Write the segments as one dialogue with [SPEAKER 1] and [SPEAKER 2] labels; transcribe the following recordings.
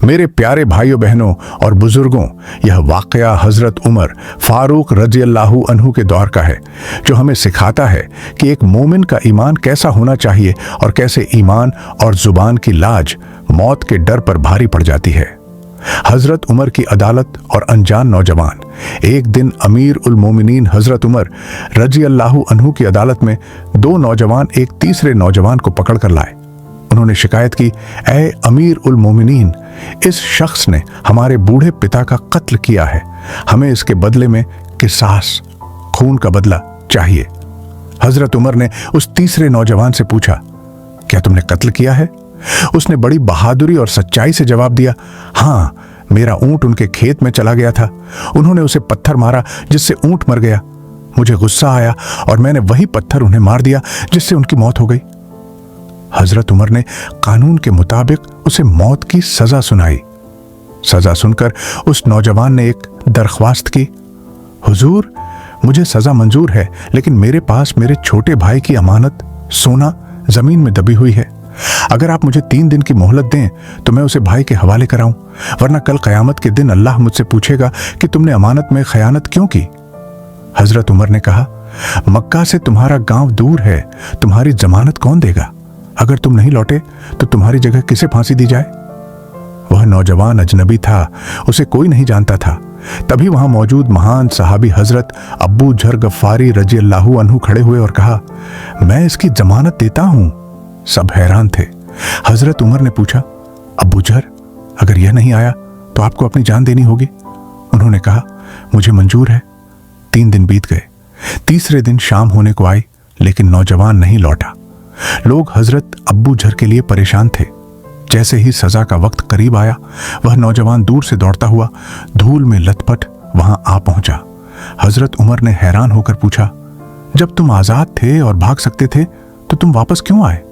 [SPEAKER 1] मेरे प्यारे भाइयों बहनों और बुजुर्गों, यह वाक़या हज़रत उमर फारूक रज़ी अल्लाहु अन्हु के दौर का है, जो हमें सिखाता है कि एक मोमिन का ईमान कैसा होना चाहिए और कैसे ईमान और ज़ुबान की लाज मौत के डर पर भारी पड़ जाती है। हज़रत उमर की अदालत और अनजान नौजवान। एक दिन अमीर उल मोमिनीन हज़रत उमर रज़ी अल्लाहु अन्हु की अदालत में दो नौजवान एक तीसरे नौजवान को पकड़ कर लाए। उन्होंने शिकायत की, ऐ अमीर उल मोमिनीन, इस शख्स ने हमारे बूढ़े पिता का कत्ल किया है, हमें इसके बदले में किसास, खून का बदला चाहिए। हजरत उमर ने उस तीसरे नौजवान से पूछा, क्या तुमने कत्ल किया है? उसने बड़ी बहादुरी और सच्चाई से जवाब दिया, हाँ, मेरा ऊंट उनके खेत में चला गया था, उन्होंने उसे पत्थर मारा जिससे ऊंट मर गया। मुझे गुस्सा आया और मैंने वही पत्थर उन्हें मार दिया जिससे उनकी मौत हो गई। हजरत उमर ने कानून के मुताबिक उसे मौत की सजा सुनाई। सजा सुनकर उस नौजवान ने एक दरख्वास्त की, हुजूर, मुझे सजा मंजूर है, लेकिन मेरे पास मेरे छोटे भाई की अमानत सोना जमीन में दबी हुई है। अगर आप मुझे 3 दिन की मोहलत दें तो मैं उसे भाई के हवाले कराऊं, वरना कल कयामत के दिन अल्लाह मुझसे पूछेगा कि तुमने अमानत में खयानत क्यों की। हजरत उमर ने कहा, मक्का से तुम्हारा गांव दूर है, तुम्हारी जमानत कौन देगा? अगर तुम नहीं लौटे तो तुम्हारी जगह किसे फांसी दी जाए? वह नौजवान अजनबी था, उसे कोई नहीं जानता था। तभी वहां मौजूद महान सहाबी हजरत अबू झर गफ्फारी रजी अल्लाहु अन्हु खड़े हुए और कहा, मैं इसकी जमानत देता हूं। सब हैरान थे। हजरत उमर ने पूछा, अबू झर, अगर यह नहीं आया तो आपको अपनी जान देनी होगी। उन्होंने कहा, मुझे मंजूर है। 3 दिन बीत गए। तीसरे दिन शाम होने को आई, लेकिन नौजवान नहीं लौटा। लोग हजरत अब्बू झर के लिए परेशान थे। जैसे ही सजा का वक्त करीब आया, वह नौजवान दूर से दौड़ता हुआ धूल में लथपथ वहां आ पहुंचा। हजरत उमर ने हैरान होकर पूछा, जब तुम आजाद थे और भाग सकते थे तो तुम वापस क्यों आए?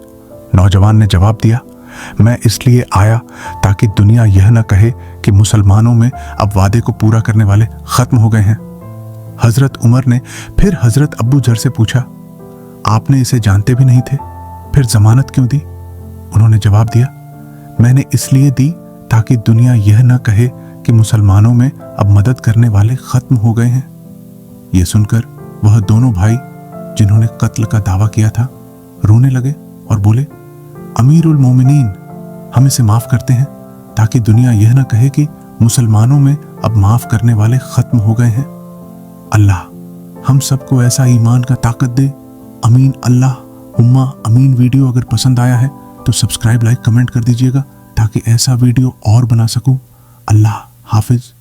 [SPEAKER 1] नौजवान ने जवाब दिया, मैं इसलिए आया ताकि दुनिया यह न कहे कि मुसलमानों में अब वादे को पूरा करने वाले खत्म हो गए हैं। हजरत उमर ने फिर हजरत अब्बू झर से पूछा, आपने इसे जानते भी नहीं थे, फिर जमानत क्यों दी? उन्होंने जवाब दिया, मैंने इसलिए दी ताकि दुनिया यह न कहे कि मुसलमानों में अब मदद करने वाले खत्म हो गए हैं। यह सुनकर वह दोनों भाई जिन्होंने कत्ल का दावा किया था रोने लगे और बोले, अमीरुल मोमिनीन, हम इसे माफ करते हैं ताकि दुनिया यह न कहे कि मुसलमानों में अब माफ करने वाले खत्म हो गए हैं। अल्लाह हम सबको ऐसा ईमान का ताकत दे। अमीन अल्लाह उम्मा अमीन। वीडियो अगर पसंद आया है तो सब्सक्राइब, लाइक, कमेंट कर दीजिएगा ताकि ऐसा वीडियो और बना सकूं। अल्लाह हाफिज।